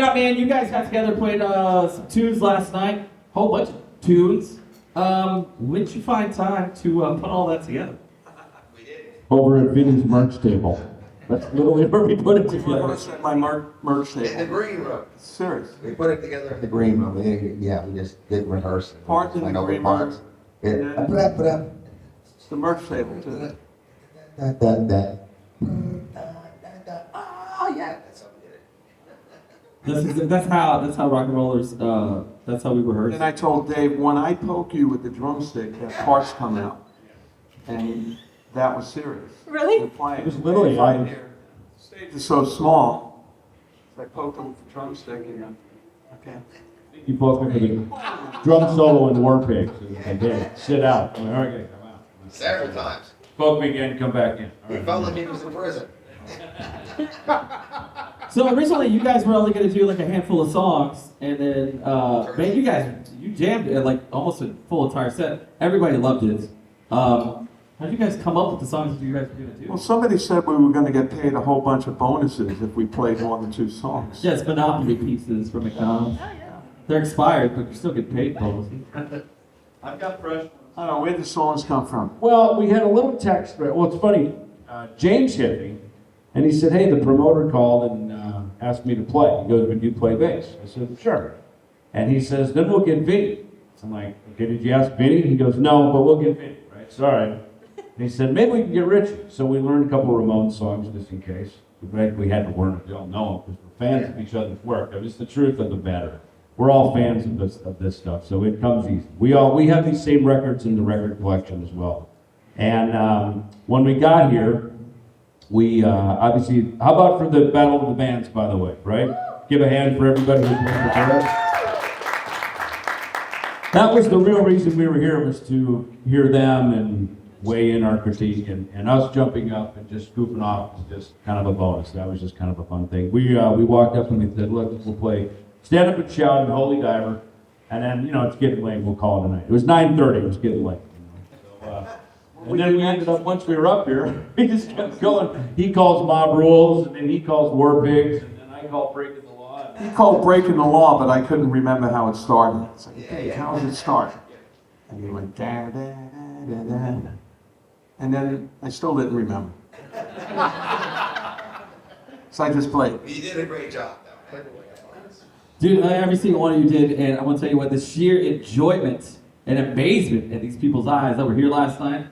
out, man. You guys got together, played some tunes last night. Whole bunch of tunes. When did you find time to put all that together? Over at Vinny's merch table. That's literally where we put it together. My merch table. In the green room. Serious. We put it together in the green room. We just did rehearse. Parts in the green room. Yeah. Put up. It's the merch table, too. Oh, yeah. That's how we did it. That's how rock and rollers. That's how we rehearse. And I told Dave, when I poke you with the drumstick, that parts come out. And that was serious. Really? We're playing. It was literally right here. The stage is so small. So I poked him with the drumstick and okay. You both went to the drum solo in War Pigs and did sit out. I'm like, all right, come out. Several times. Poke me again, come back in. He felt like he was in prison. So originally, you guys were only going to do like a handful of songs, and then man, you jammed it like almost a full entire set. Everybody loved it. How did you guys come up with the songs that you guys were going to do? Well, somebody said we were going to get paid a whole bunch of bonuses if we played more than 2 songs. Yes, Monopoly pieces from McDonald's. Oh, yeah. They're expired, but you still get paid bonuses. I've got fresh. I don't know, where'd the songs come from? Well, we had a little text. Well, it's funny. James hit me, and he said, hey, the promoter called and asked me to play. He goes, would you play bass? I said, sure. And he says, then we'll get Vinny. I'm like, okay, did you ask Vinny? He goes, no, but we'll get Vinny, right? Sorry. And he said, maybe we can get Richie. So we learned a couple of Ramones songs just in case. We had to learn it. We all know them because we're fans of each other's work. I mean, it's the truth of the matter. We're all fans of this stuff, so it comes easy. We have these same records in the record collection as well. And when we got here, we obviously, how about for the Battle of the Bands, by the way, right? Give a hand for everybody who's been prepared. That was the real reason we were here, was to hear them and weigh in our critique, and us jumping up and just goofing off was just kind of a bonus. That was just kind of a fun thing. We walked up and we said, look, we'll play Stand Up and Shout and Holy Diver, and then, it's getting late, we'll call it a night. It was 9:30, it was getting late. So, and then we ended up, once we were up here, we just kept going. He calls Mob Rules, and then he calls War Pigs, and then I call Breaking the Law. He called Breaking the Law, but I couldn't remember how it started. It's like, hey, how does it start? And he went, da, da, da, da, da. And then I still didn't remember. So I just played. You did a great job, though. Dude, every single one of you did, and I want to tell you what, the sheer enjoyment and amazement in these people's eyes that were here last night.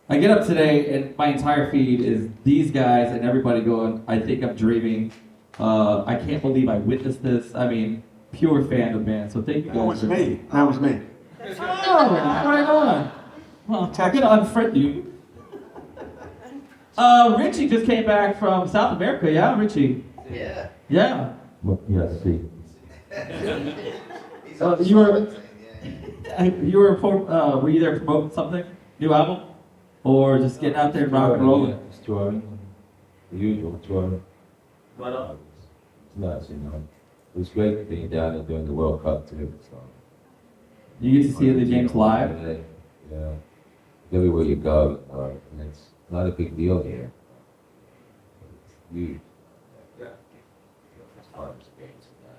I get up today, and my entire feed is these guys and everybody going, I think I'm dreaming. I can't believe I witnessed this. I mean, pure fandom, man. So thank you guys. That was me. That was me. Oh, right on. Well, I'm going to unfriend you. Richie just came back from South America, yeah, Richie? Yeah. Yeah. Well, yeah, see. You were you there promoting something? New album? Or just getting out there and rock and rolling? It's touring. The usual touring. Right on. It's nuts, It was great being down there during the World Cup too. So. You get to see the games live? Yeah. Everywhere you go, and it's not a big deal here. It's huge. Yeah. It's hard to experience that.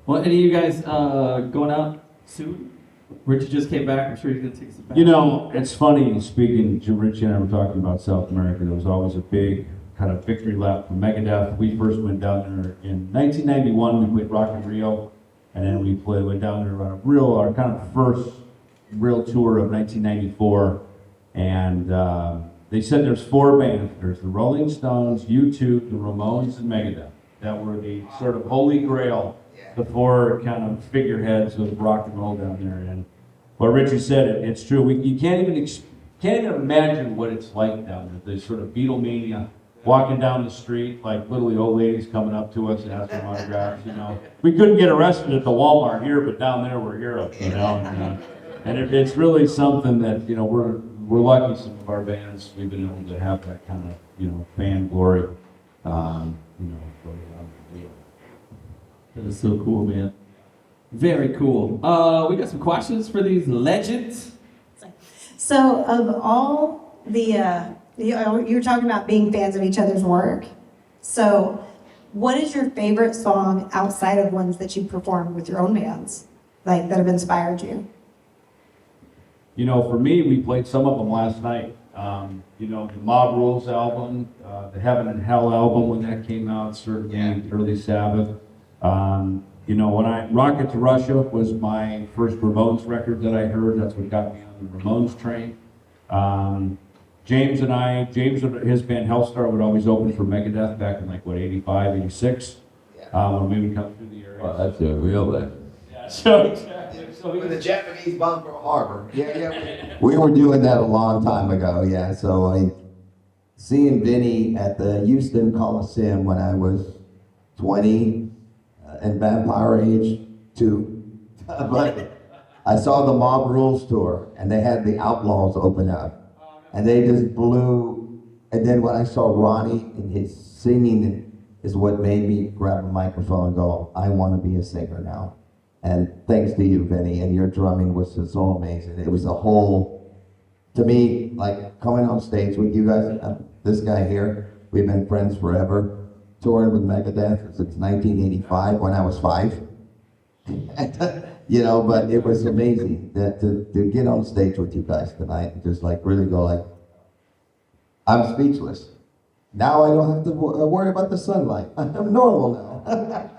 Well, any of you guys going out soon? Richie just came back. I'm sure he's going to take some back. It's funny, speaking to Richie and I were talking about South America, there was always a big kind of victory lap for Megadeth. We first went down there in 1991, we played Rock in Rio, and then we went down there on our kind of first real tour of 1994, and they said there's 4 bands. There's the Rolling Stones, U2, the Ramones, and Megadeth. That were the sort of holy grail, the 4 kind of figureheads of rock and roll down there. And what Richie said, it's true. You can't even imagine what it's like down there. The sort of Beatlemania, walking down the street, like literally old ladies coming up to us and asking for autographs. We couldn't get arrested at the Walmart here, but down there we're heroes. And it's really something that we're lucky. Some of our bands, we've been able to have that kind of fan glory. That is so cool, man. Very cool. We got some questions for these legends. So, of all the, you were talking about being fans of each other's work. So, what is your favorite song outside of ones that you performed with your own bands, like that have inspired you? You know, for me, we played some of them last night. You know, the Mob Rules album, the Heaven and Hell album when that came out, certainly early Sabbath. You know, Rocket to Russia was my first Ramones record that I heard. That's what got me on the Ramones train. James and his band Helstar would always open for Megadeth back in like, 85, 86, when we would come through the area. Well, that's a real legend. Yeah, so exactly. So With the Japanese bomb Pearl Harbor. Yeah. We were doing that a long time ago, yeah. So I seeing Vinny at the Houston Coliseum when I was 20 and Vampire Age 2. But I saw the Mob Rules tour and they had the Outlaws open up. And they just blew. And then when I saw Ronnie and his singing is what made me grab a microphone and go, I want to be a singer now. And thanks to you, Vinny, and your drumming was just so amazing. It was a whole, to me, like coming on stage with you guys, this guy here, we've been friends forever, touring with Megadeth since 1985 when I was 5. You know, but it was amazing that to get on stage with you guys tonight and just like really go like, I'm speechless. Now I don't have to worry about the sunlight. I'm normal now.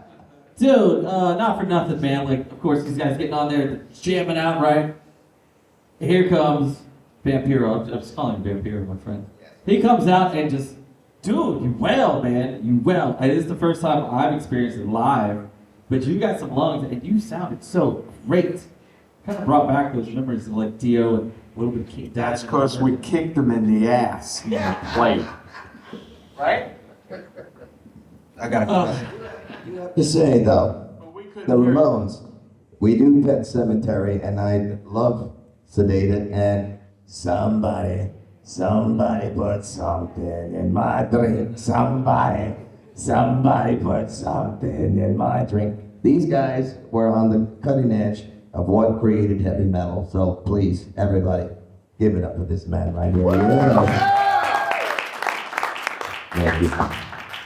Dude, not for nothing, man. Like, of course, these guys getting on there, jamming out, right? Here comes Vampiro. I'm just calling him Vampiro, my friend. He comes out and just, dude, you wail, man. You wail. And it's the first time I've experienced it live, but you got some lungs, and you sounded so great. Kind of brought back those memories of, like, Dio and a little bit of Keith. That's because we kicked them in the ass when they played. Right? I got a question. To say though, the Ramones, we do Pet Cemetery, and I love Sedated, and somebody put something in my drink. Somebody put something in my drink. These guys were on the cutting edge of what created heavy metal. So please, everybody, give it up for this man right here. Thank you.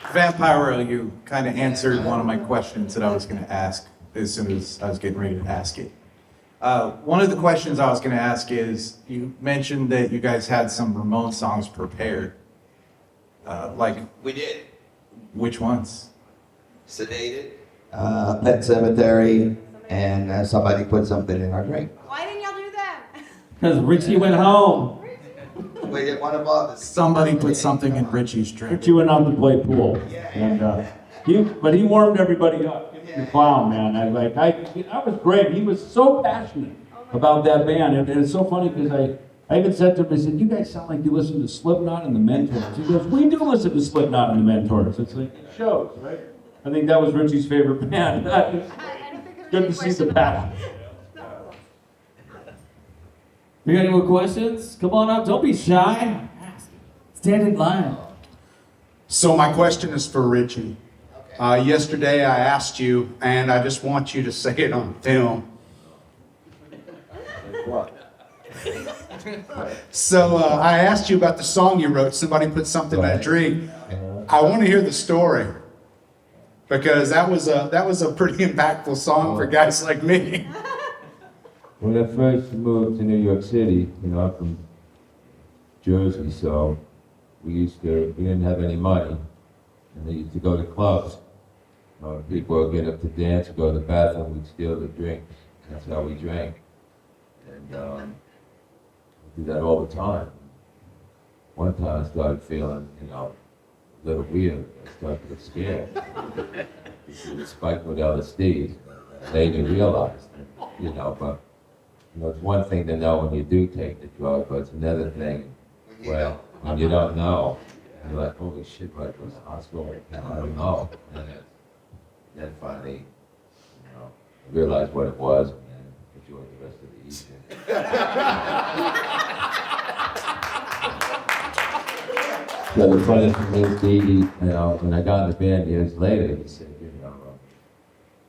Vampiro, you kind of answered one of my questions that I was going to ask as soon as I was getting ready to ask it. One of the questions I was going to ask is, you mentioned that you guys had some Ramone songs prepared. We did. Which ones? Sedated. Pet Cemetery, and somebody put something in our drink. Why didn't y'all do that? Because Richie went home. We didn't want to bother. Somebody put something in Richie's drink. Richie went out to play pool, and but he warmed everybody up. The clown, man. I was great. He was so passionate about that band, and it's so funny because I even said to him, I said, "You guys sound like you listen to Slipknot and the Mentors." He goes, "We do listen to Slipknot and the Mentors." It's like, it shows, right? I think that was Richie's favorite band. Good to see the passion. You got any more questions? Come on up. Don't be shy. Stand in line. So my question is for Richie. Yesterday I asked you, and I just want you to say it on film. So I asked you about the song you wrote, Somebody Put Something in a Drink. I want to hear the story, because that was a pretty impactful song for guys like me. When I first moved to New York City, I'm from Jersey, so we didn't have any money, and they used to go to clubs. People would get up to dance, go to the bathroom, we'd steal the drinks. That's how we drank. And we do that all the time. One time I started feeling, a little weird. I started to get scared. It was spiked with LSD. Later realized, but it's one thing to know when you do take the drug, but it's another thing, when you don't know. You're like, holy shit, right, it was a hospital. I don't know. And then finally, I realized what it was, and then enjoyed the rest of the evening. So the funny thing is, Dee, when I got in the band years later, he said,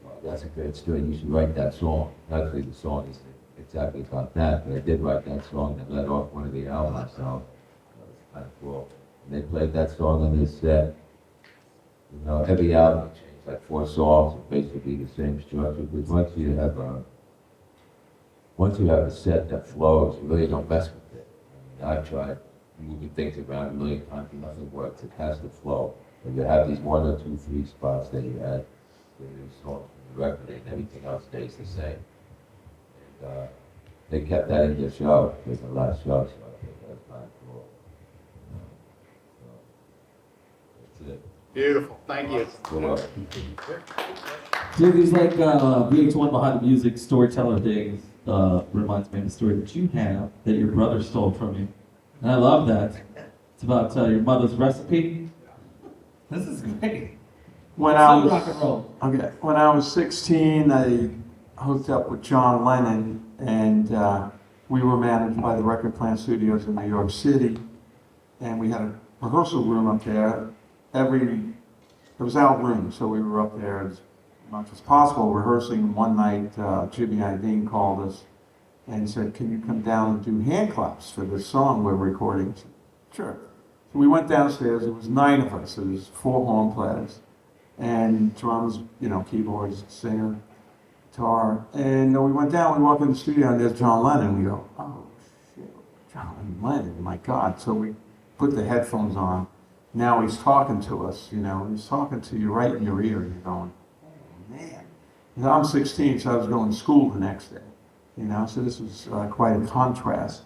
well, that's a great story, you should write that song. Actually, the song is exactly about that, but I did write that song that led off one of the albums, so that was kind of cool. And they played that song on their set. You know, every album you change like 4 songs, it's basically the same structure, because once you have a set that flows, you really don't mess with it. I mean, I've tried moving things around a million times, and nothing works. It has to flow. And you have these 1 or 2, 3 spots that you add to the songs from the record, and everything else stays the same. And they kept that in their show, in the last show, so I think that's kind of cool. So, that's it. Beautiful, thank you. Good luck. Dude, these like VH1 behind the music storyteller things reminds me of a story that you have that your brother stole from you. And I love that. It's about your mother's recipe. This is great. When I So rock and was, roll. okay, when I was 16, I hooked up with John Lennon, and we were managed by the Record Plant Studios in New York City, and we had a rehearsal room up there. It was out room, so we were up there as much as possible rehearsing. One night, Jimmy Iovine called us and said, "Can you come down and do hand claps for this song we're recording?" I said, "Sure." So we went downstairs. It was 9 of us. It was 4 horn players and drums, keyboards, singer, guitar. And we went down. We walked in the studio, and there's John Lennon. We go, "Oh shit, John Lennon! My God!" So we put the headphones on. Now he's talking to us. He's talking to you right in your ear. You're going, "Oh man!" I'm 16, so I was going to school the next day. So this was quite a contrast.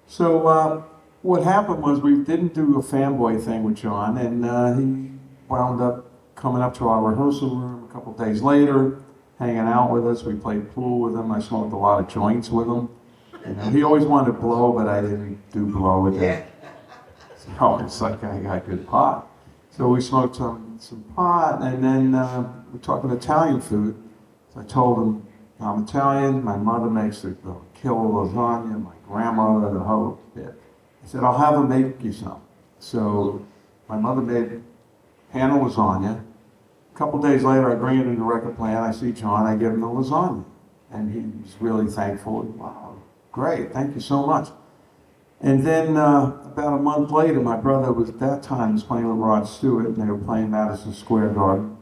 So what happened was we didn't do a fanboy thing with John, and he wound up coming up to our rehearsal room a couple days later, hanging out with us. We played pool with him. I smoked a lot of joints with him. He always wanted to blow, but I didn't do blow with him. So it's like I got good pot. So we smoked some pot, and then we're talking Italian food. So I told him, I'm Italian, my mother makes the killer lasagna, my grandmother the whole bit. I said, I'll have her make you some. So my mother made Hannah lasagna. A couple days later, I bring it in the record plant, I see John, I give him the lasagna. And he was really thankful. Wow, great, thank you so much. And then about a month later, my brother was at that time playing with Rod Stewart, and they were playing Madison Square Garden.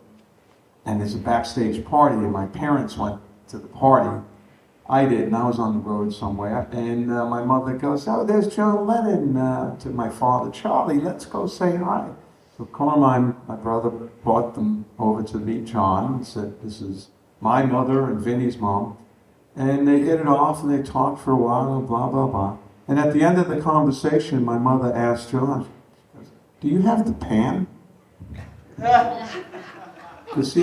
And there's a backstage party, and my parents went to the party. I didn't. I was on the road somewhere. And my mother goes, "Oh, there's John Lennon," to my father, "Charlie, let's go say hi." So Carmine, my brother, brought them over to meet John and said, "This is my mother and Vinny's mom." And they hit it off, and they talked for a while, and blah, blah, blah. And at the end of the conversation, my mother asked John, she goes, "Do you have the pan?" Because,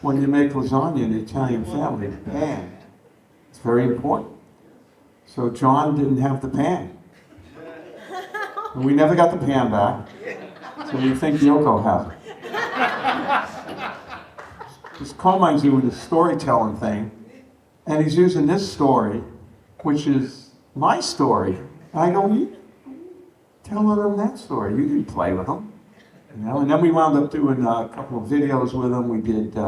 when you make lasagna in the Italian family, the pan, it's very important. So John didn't have the pan. And we never got the pan back. So we think Yoko has it. Because Carmine's doing the storytelling thing, and he's using this story, which is my story. And I go, "You telling him that story? You didn't play with him." And then we wound up doing a couple of videos with him. We did,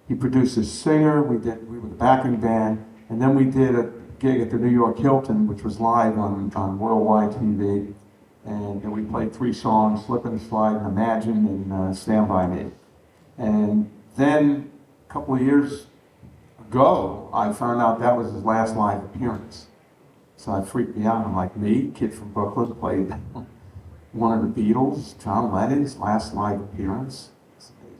he produced a singer, we were the backing band, and then we did a gig at the New York Hilton, which was live on worldwide TV. And we played 3 songs, Slip and Slide, and Imagine, and Stand By Me. And then a couple of years ago, I found out that was his last live appearance. So it freaked me out. I'm like, me, kid from Brooklyn, played one of the Beatles, John Lennon's last live appearance. It's amazing.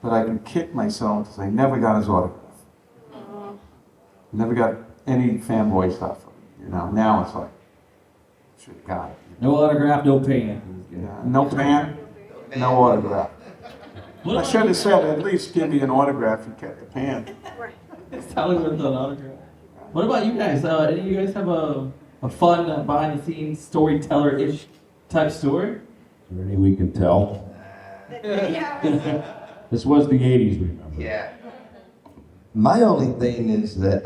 But I can kick myself because I never got his autograph. Never got any fanboy stuff. Now it's like, should have got it. No autograph, no pan. Yeah, no pan, no autograph. I should have said, at least give me an autograph and kept the pan. It's telling with an autograph. What about you guys? Any of you guys have a fun behind-the-scenes storyteller-ish type story? Is there any we can tell? This was the 80s, remember? Yeah. My only thing is that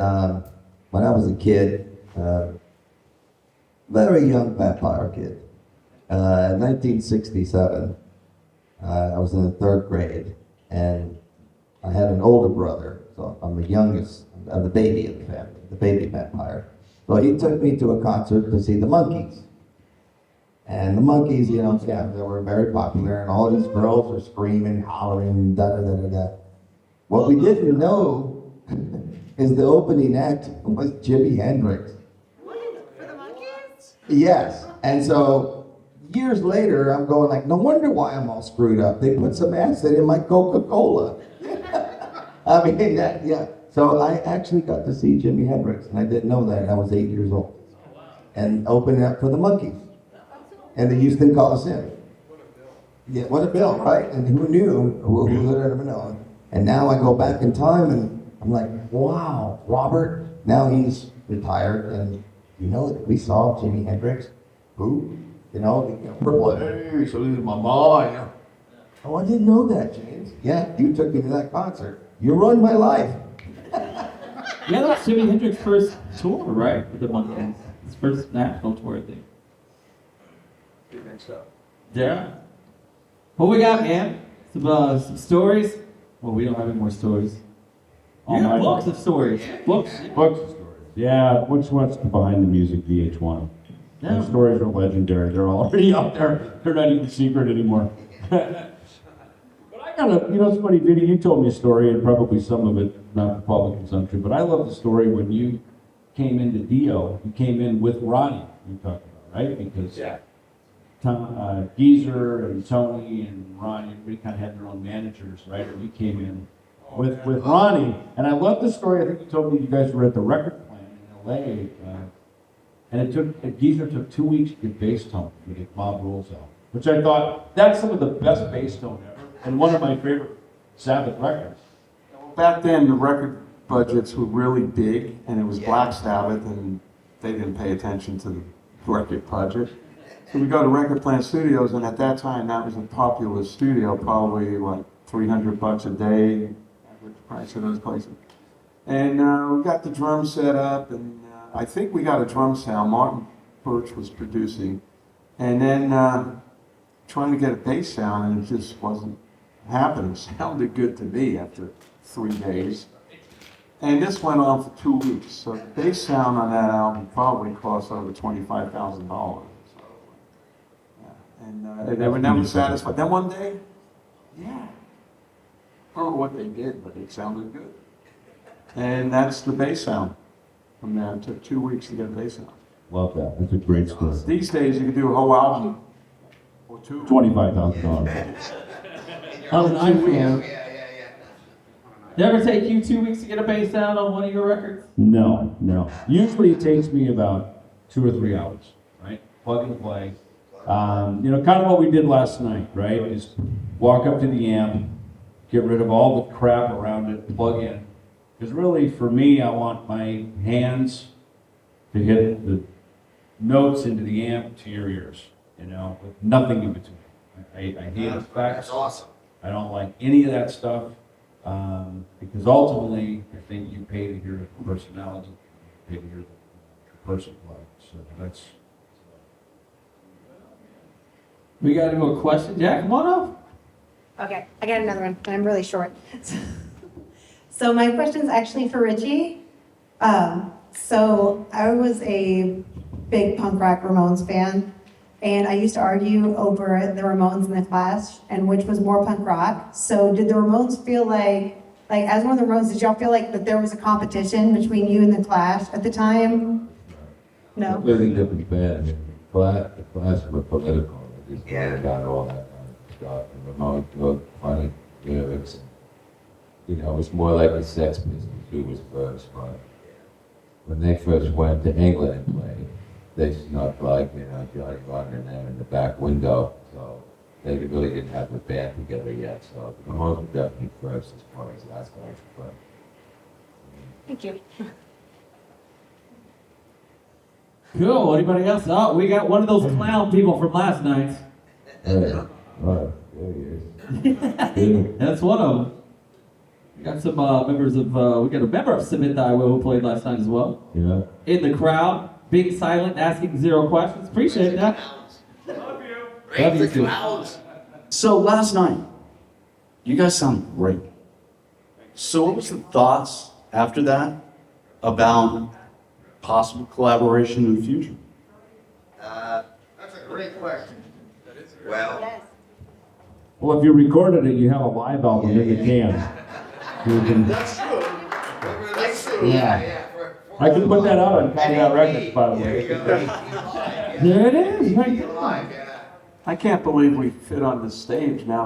when I was a kid, very young vampire kid, in 1967, I was in the 3rd grade, and I had an older brother, so I'm the youngest, I'm the baby of the family, the baby vampire. So he took me to a concert to see the Monkees. And the Monkees, you know, yeah, they were very popular, and all these girls were screaming, hollering, da da da da da. What we didn't know is the opening act was Jimi Hendrix. For the monkeys? Yes, and so years later, I'm going like, no wonder why I'm all screwed up. They put some acid in my Coca-Cola. I mean, that, yeah. So I actually got to see Jimi Hendrix, and I didn't know that. I was 8 years old, and opening up for the Monkees, and the Houston Coliseum. Yeah, what a bill, right? And who knew? Who would have ever known? And now I go back in time, and I'm like, wow, Robert. Now he's retired, and you know, we saw Jimi Hendrix. Who? You know, hey, salute my mom. Oh, I didn't know that, James. Yeah, you took me to that concert. You ruined my life. Yeah, that's Jimi Hendrix's first tour, right? With the Monkees. His first national tour, I think. Yeah. What we got, man? Some stories? Well, we don't have any more stories. You got books of stories. Books. Books and stories. Yeah, what's behind the music, VH1. Yeah. The stories are legendary. They're already out there. They're not even secret anymore. But I gotta, you know, it's funny, Vinny, you told me a story, and probably some of it not for public consumption, but I love the story when you came into Dio, you came in with Ronnie, you talked about, right? Because Tom, Geezer and Tony and Ronnie, everybody kind of had their own managers, right? And you came in with Ronnie, and I love the story. I think you told me you guys were at the record plant in LA, and Geezer took 2 weeks to get bass tone to get Mob Rules out, which I thought that's some of the best bass tone ever, and one of my favorite Sabbath records. Back then, the record budgets were really big, and it was Black Sabbath, and they didn't pay attention to the record budget. So we go to Record Plant Studios, and at that time, that was a popular studio, probably like $300 a day, average price of those places. And we got the drum set up, and I think we got a drum sound. Martin Birch was producing, and then trying to get a bass sound, and it just wasn't happening. It sounded good to me after 3 days. And this went on for 2 weeks. So the bass sound on that album probably cost over $25,000. And they were never satisfied. Then one day, yeah, I don't know what they did, but it sounded good. And that's the bass sound from there. It took 2 weeks to get a bass sound. Love that. That's a great story. These days, you could do a whole album or two. $25,000. On an iPhone. Did it ever take you 2 weeks to get a bass sound on one of your records? No. Usually it takes me about 2 or 3 hours, right? Plug and play. You know, kind of what we did last night, right? Is walk up to the amp, get rid of all the crap around it, plug in. Because really, for me, I want my hands to hit the notes into the amp to your ears, you know, with nothing in between. I hate effects. That's awesome. I don't like any of that stuff. Because ultimately, I think you pay to hear the personality, you pay to hear the person play. So that's. We got any more questions? Jack, come on up. Okay, I got another one, and I'm really short. So my question's actually for Richie. So I was a big punk rock Ramones fan, and I used to argue over the Ramones and the Clash, and which was more punk rock. So did the Ramones feel like as one of the Ramones, did y'all feel like that there was a competition between you and the Clash at the time? No? Completely different band. The Clash were political. They just got all that kind of stuff. And Ramones wrote funny lyrics. And, you know, it was more like the Sex Pistols who was first. But when they first went to England and played, they snuck like, you know, Johnny Rotten in there in the back window. So they really didn't have the band together yet. So the Ramones were definitely first as far as that goes. But Thank you. Cool. Anybody else? Oh, we got one of those clown people from last night. yeah, right, there he is. That's one of them. We got some members of, we got a member of Sabbath who played last night as well. Yeah. In the crowd, being silent, asking 0 questions. Appreciate that. Love you too. So last night, you guys sound great. So what was the thoughts after that about possible collaboration in the future? Great question. Well, Well, if you recorded it, you have a live album in the can. You can- That's true. yeah. I can put that out on Conroe Records, by the There way. you go. There it is, right there. Live, yeah. I can't believe we fit on the stage now.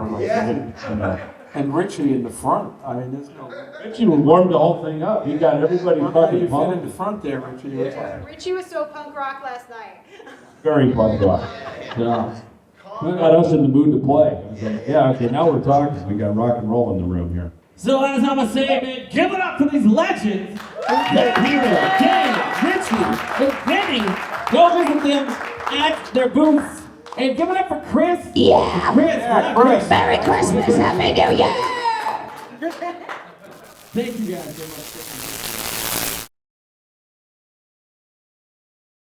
And Richie in the front. I mean, there's no. Richie warmed the whole thing up. He got everybody How fucking you fit in pumped. the front there, Richie? It's like- Richie was so punk rock last night. Very pumped up. Yeah. Got us in the mood to play. I was like, yeah, okay, now we're talking. We got rock and roll in the room here. So as I'm gonna say, man, give it up for these legends. They're here, James, Richie, and Vinny. Go visit them at their booths. And give it up for Chris. Yeah. Chris. Merry Christmas, Happy New Year. Thank you guys so much.